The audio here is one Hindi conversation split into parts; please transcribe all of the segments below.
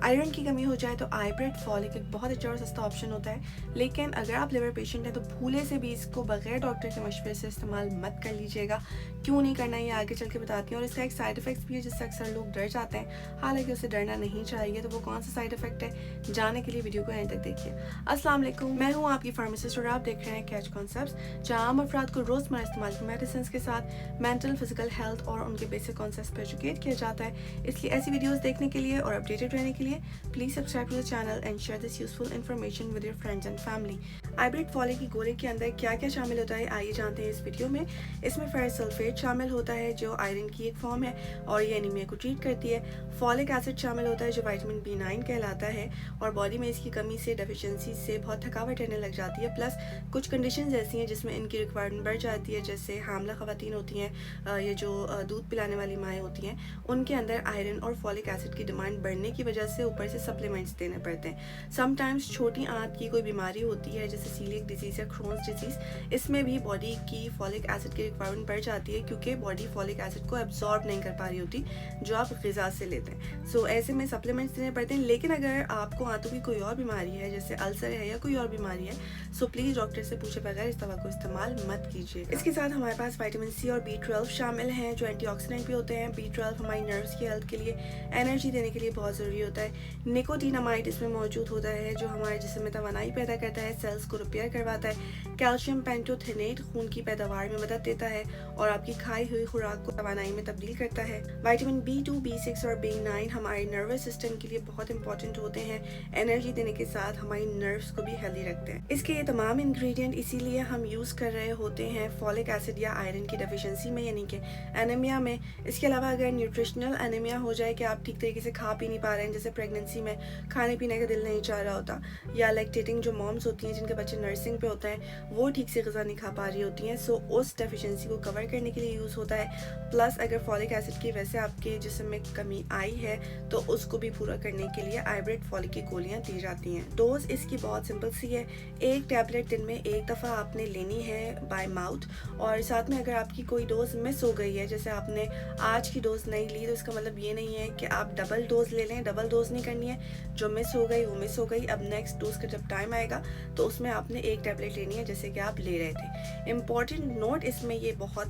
आयरन की कमी हो जाए तो आईब्रेट फॉलिक एक बहुत अच्छा और सस्ता ऑप्शन होता है, लेकिन अगर आप लिवर पेशेंट हैं तो भूले से भी इसको बगैर डॉक्टर के मशवरे से इस्तेमाल मत कर लीजिएगा। क्यों नहीं करना ये आगे चल के बताती हूँ। और इसका एक साइड इफेक्ट्स भी है जिससे अक्सर लोग डर जाते हैं, हालांकि उससे डरना नहीं चाहिए। तो वो कौन सा साइड इफेक्ट है, जानने के लिए वीडियो को एंड तक देखिए। अस्सलाम वालेकुम, मैं हूँ आपकी फार्मासिस्ट और आप देख रहे हैं कैच कॉन्सेप्ट्स, जहाँ आम अफराद को रोजमर्रा इस्तेमाल की मेडिसिन के साथ मेंटल, फिजिकल हेल्थ और उनके बेसिक कॉन्सेप्ट्स पर एजुकेट किया जाता है। इसलिए ऐसी वीडियोस देखने के लिए और अपडेटेड रहने के लिए please subscribe to the channel and share this useful information with your friends and family. आईब्रेट फॉलिक की गोली के अंदर क्या क्या शामिल होता है, आइए जानते हैं इस वीडियो में। इसमें फेरस सल्फेट शामिल होता है जो आयरन की एक फॉर्म है और ये एनीमिया को ट्रीट करती है। फॉलिक एसिड शामिल होता है जो विटामिन B9 कहलाता है और बॉडी में इसकी कमी से, डेफिशिएंसी से बहुत थकावट रहने लग जाती है। प्लस कुछ कंडीशंस ऐसी हैं जिसमें इनकी रिक्वायरमेंट बढ़ जाती है, जैसे हामला खवातीन होती हैं, ये जो दूध पिलाने वाली माएँ होती हैं, उनके अंदर आयरन और फॉलिक एसिड की डिमांड बढ़ने की वजह से ऊपर से सप्लीमेंट्स देने पड़ते हैं। समटाइम्स छोटी आंत की कोई बीमारी होती है जैसे सीलिएक डिजीज या क्रोन्स डिजीज, इसमें भी बॉडी की फॉलिक एसिड की रिक्वायरमेंट बढ़ जाती है क्योंकि बॉडी फॉलिक एसिड को एब्जॉर्ब नहीं कर पा रही होती जो आप ग़िज़ा से लेते हैं। सो ऐसे में सप्लीमेंट्स देने पड़ते हैं। लेकिन अगर आपको आंतों की कोई और बीमारी है जैसे अल्सर है या कोई और बीमारी है, सो प्लीज़ डॉक्टर से पूछे बगैर इस दवा को इस्तेमाल मत कीजिए। इसके साथ हमारे पास विटामिन C और B12 शामिल हैं जो एंटीऑक्सीडेंट भी होते हैं। B12 हमारी नर्व्स की हेल्थ के लिए, एनर्जी देने के लिए बहुत ज़रूरी होता है। निकोटिनामाइड इसमें मौजूद होता है जो हमारे जिस्म में तवानाई पैदा करता है, सेल्स को रिपेयर करवाता है। कैल्शियम पेंटोथेनेट खून की पैदावार में मदद देता है और आपकी खाई हुई खुराक को तवानाई में तब्दील करता है। विटामिन B2, B6 और B9 हमारे नर्वस सिस्टम के लिए बहुत इंपॉर्टेंट होते हैं, एनर्जी देने के साथ हमारी नर्व्स को भी हेल्दी रखते हैं। इसके ये तमाम इंग्रेडिएंट इसीलिए हम यूज़ कर रहे होते हैं फॉलिक एसिड या आयरन की डेफिशिएंसी में, यानी कि एनीमिया में। इसके अलावा अगर न्यूट्रिशनल एनीमिया हो जाए कि आप ठीक तरीके से खा पी नहीं पा रहे हैं, जैसे प्रेगनेंसी में खाने पीने का दिल नहीं चाह रहा होता, या लैक्टेटिंग जो मॉम्स होती हैं जिनके बच्चे नर्सिंग पे होते हैं वो ठीक से ग़िज़ा नहीं खा पा रही होती हैं, सो उस डेफिशिएंसी को कवर करने के लिए यूज़ होता है। प्लस अगर फॉलिक एसिड की वजह से आपके जिस्म में कमी आई है तो उसको भी पूरा करने के लिए आईब्रेट फॉलिक की गोलियां दी जाती हैं। डोज इसकी बहुत सिंपल सी है, एक टैबलेट दिन में एक दफ़ा आपने लेनी है बाय माउथ। और साथ में अगर आपकी कोई डोज मिस हो गई है, जैसे आपने आज की डोज नहीं ली, तो इसका मतलब ये नहीं है कि आप डबल डोज ले लें। डबल डोज नहीं करनी है, जो मिस हो गई वो मिस हो गई। अब नेक्स्ट डोज का जब टाइम आएगा तो उसमें आपने एक टैबलेट लेनी है जैसे कि आप ले रहे थे। इम्पॉर्टेंट नोट इसमें ये बहुत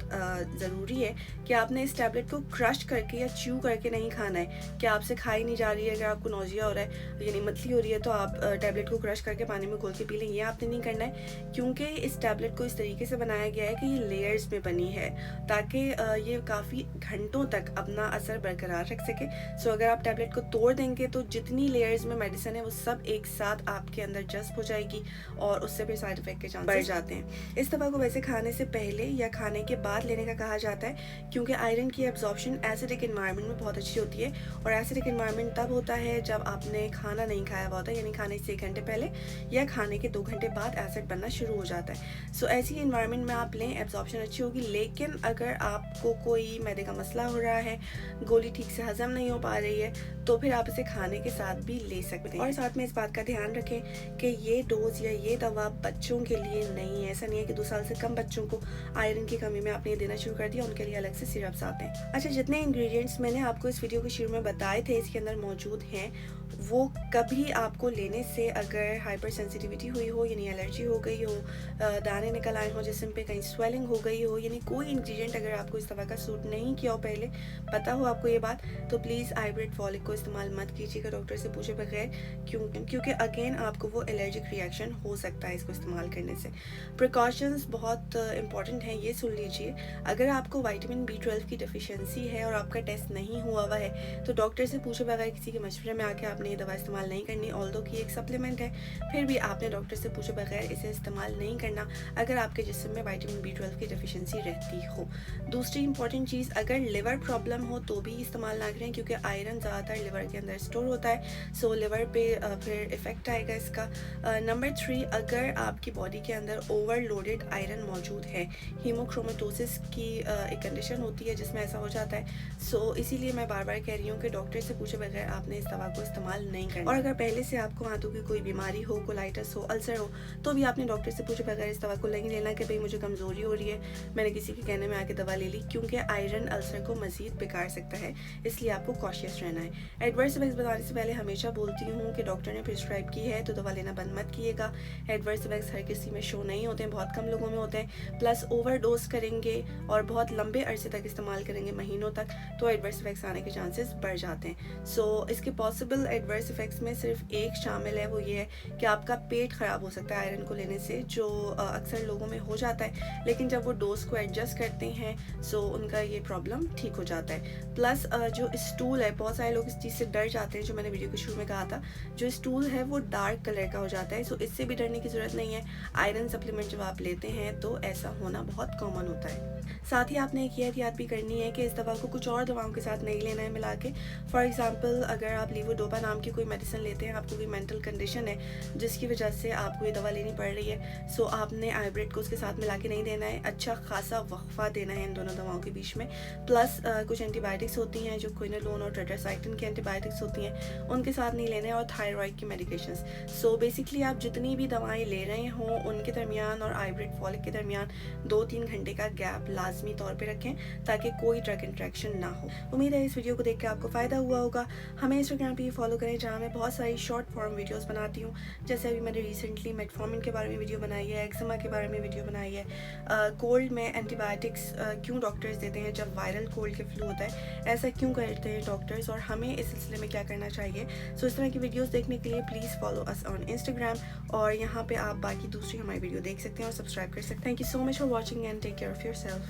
ज़रूरी है कि आपने इस टैबलेट को क्रश करके या च्यू करके नहीं खाना है कि आपसे खाई नहीं जा रही है। अगर आपको नौजिया हो रहा है यानी मतली हो रही है तो आप टैबलेट को क्रश करके पानी में घोल के पी लें, ये आपने नहीं करना है, क्योंकि इस टैबलेट को इस तरीके से बनाया गया है कि ये लेयर्स में बनी है ताकि ये काफ़ी घंटों तक अपना असर बरकरार रख सके। सो अगर आप टैबलेट को तोड़ देंगे तो जितनी लेयर्स में मेडिसिन है वो सब एक साथ आपके अंदर जज्ब हो जाएगी और उससे फिर साइड इफेक्ट के चांसेस बढ़ जाते हैं। इस दवा को वैसे खाने से पहले या खाने के बाद लेने का कहा जाता है क्योंकि आयरन की एब्जॉर्प्शन एसिडिक एनवायरनमेंट में बहुत अच्छी होती है और एसिडिक एनवायरनमेंट तब होता है जब आपने खाना नहीं खाया हुआ होता है, यानी खाने से 1 घंटे पहले या खाने के 2 घंटे बाद एसिड बनना शुरू हो जाता है। सो ऐसी एनवायरनमेंट में आप लें, एब्जॉर्प्शन अच्छी होगी। लेकिन अगर आपको कोई मैदे का मसला हो रहा है, गोली ठीक से हजम नहीं हो पा रही है, तो फिर आप इसे खाने के साथ भी ले सकते हैं। और साथ में इस बात का ध्यान रखें कि ये डोज या ये दवा बच्चों के लिए नहीं है। ऐसा नहीं है कि 2 साल से कम बच्चों को आयरन की कमी में आपने देना शुरू कर दिया, उनके लिए अलग से सिरप्स आते हैं। अच्छा, जितने इंग्रेडिएंट्स मैंने आपको इस वीडियो के शुरू में बताए थे इसके अंदर मौजूद हैं, वो कभी आपको लेने से अगर हाइपर सेंसिटिविटी हुई हो, यानी एलर्जी हो गई हो, दाने निकल आए हो जिस्म पे, कहीं स्वेलिंग हो गई हो, यानी कोई इंग्रेडिएंट अगर आपको इस दवा का सूट नहीं किया हो, पहले पता हो आपको ये बात, तो प्लीज़ आईब्रेट फॉलिक को इस्तेमाल मत कीजिएगा डॉक्टर से पूछे बगैर, क्योंकि अगेन आपको वो एलर्जिक रिएक्शन हो सकता है इसको इस्तेमाल करने से। प्रिकॉशंस बहुत इंपॉर्टेंट हैं, ये सुन लीजिए। अगर आपको विटामिन B12 की डेफिशिएंसी है और आपका टेस्ट नहीं हुआ हुआ है तो डॉक्टर से पूछे बगैर किसी के मशवरे में आके आपने ये दवा इस्तेमाल नहीं करनी। ऑल्दो कि एक सप्लीमेंट है, फिर भी आपने डॉक्टर से पूछे बगैर इसे इस्तेमाल नहीं करना अगर आपके जिस्म में विटामिन B12 की डेफिशिएंसी रहती हो। दूसरी इंपॉर्टेंट चीज़, अगर लिवर प्रॉब्लम हो तो भी इस्तेमाल ना करें क्योंकि आयरन ज़्यादातर लिवर के अंदर स्टोर होता है, सो लिवर पे फिर इफ़ेक्ट आएगा इसका। नंबर 3, अगर आपकी बॉडी के अंदर ओवरलोडेड आयरन मौजूद है, हीमोक्रोमेटोसिस की एक कंडीशन होती है जिसमें ऐसा हो जाता है, सो इसीलिए मैं बार बार कह रही हूँ कि डॉक्टर से पूछे बगैर आपने इस दवा को इस्तेमाल नहीं करना। और अगर पहले से आपको आंतों की कोई बीमारी हो, कोलाइटिस हो, अल्सर हो, तो भी आपने डॉक्टर से पूछे बगैर इस दवा को नहीं लेना कि भाई मुझे कमज़ोरी हो रही है, मैंने किसी के कहने में आके दवा ले ली, क्योंकि आयरन अल्सर को मज़ीद बिगाड़ सकता है, इसलिए आपको कॉशियस रहना है। एडवर्स इफेक्ट्स बताने से पहले हमेशा बोलती हूँ कि डॉक्टर ने प्रिस्क्राइब की है तो दवा लेना बंद मत कीजिएगा। एडवर्स इफेक्ट्स हर किसी में शो नहीं होते हैं, बहुत कम लोगों में होते हैं। प्लस ओवरडोज करेंगे और बहुत लंबे अरसे तक इस्तेमाल करेंगे, महीनों तक, तो एडवर्स इफेक्ट्स आने के चांसेस बढ़ जाते हैं। सो इसके पॉसिबल एडवर्स इफेक्ट्स में सिर्फ एक शामिल है, वो ये है कि आपका पेट ख़राब हो सकता है आयरन को लेने से, जो अक्सर लोगों में हो जाता है, लेकिन जब वो डोज को एडजस्ट करते हैं सो उनका ये प्रॉब्लम ठीक हो जाता है। प्लस जो स्टूल है, बहुत सारे लोग इस चीज़ से डर जाते हैं, जो मैंने वीडियो के शुरू में कहा था, जो स्टूल है वो डार्क कलर का हो जाता है। सो इससे भी डरने की ज़रूरत नहीं है। आयरन सप्लीमेंट जब आप लेते हैं तो ऐसा होना बहुत कॉमन होता है। साथ ही आपने एक एहतियात भी करनी है कि इस दवा को कुछ और दवाओं के साथ नहीं लेना है मिला के। फॉर एग्जांपल, अगर आप लीवोडोपा नाम की कोई मेडिसिन लेते हैं, आपको कोई मेंटल कंडीशन है जिसकी वजह से आपको ये दवा लेनी पड़ रही है, सो आपने आइब्रेट को उसके साथ मिला के नहीं देना है। अच्छा खासा वक्फा देना है इन दोनों दवाओं के बीच में। प्लस कुछ एंटीबायोटिक्स होती हैं जो क्विनोलोन और टेट्रासाइक्लिन की एंटीबायोटिक्स होती हैं, उनके साथ नहीं लेना है, और थायराइड की मेडिकेशंस। सो बेसिकली आप जितनी भी दवाएं ले रहे हों उनके दरमियान और आइब्रेट फॉलिक के दरमियान 2-3 घंटे का गैप लाजमी तौर पे रखें ताकि कोई ड्रग इंट्रैक्शन ना हो। उम्मीद है इस वीडियो को देख के आपको फ़ायदा हुआ होगा। हमें इंस्टाग्राम पे फॉलो करें जहाँ मैं बहुत सारी शॉर्ट फॉर्म वीडियोस बनाती हूँ। जैसे अभी मैंने रिसेंटली मेटफॉर्मिन के बारे में वीडियो बनाई है, एक्जिमा के बारे में वीडियो बनाई है, कोल्ड में एंटीबायोटिक्स क्यों डॉक्टर्स देते हैं जब वायरल कोल्ड के फ्लू होता है, ऐसा क्यों करते हैं डॉक्टर्स, और हमें इस सिलसिले में क्या करना चाहिए। सो इस तरह की वीडियोस देखने के लिए please follow us on Instagram, और यहाँ पे आप बाकी दूसरी हमारी वीडियो देख सकते हैं और सब्सक्राइब कर सकते हैं। Thank you so much for watching and take care of yourself.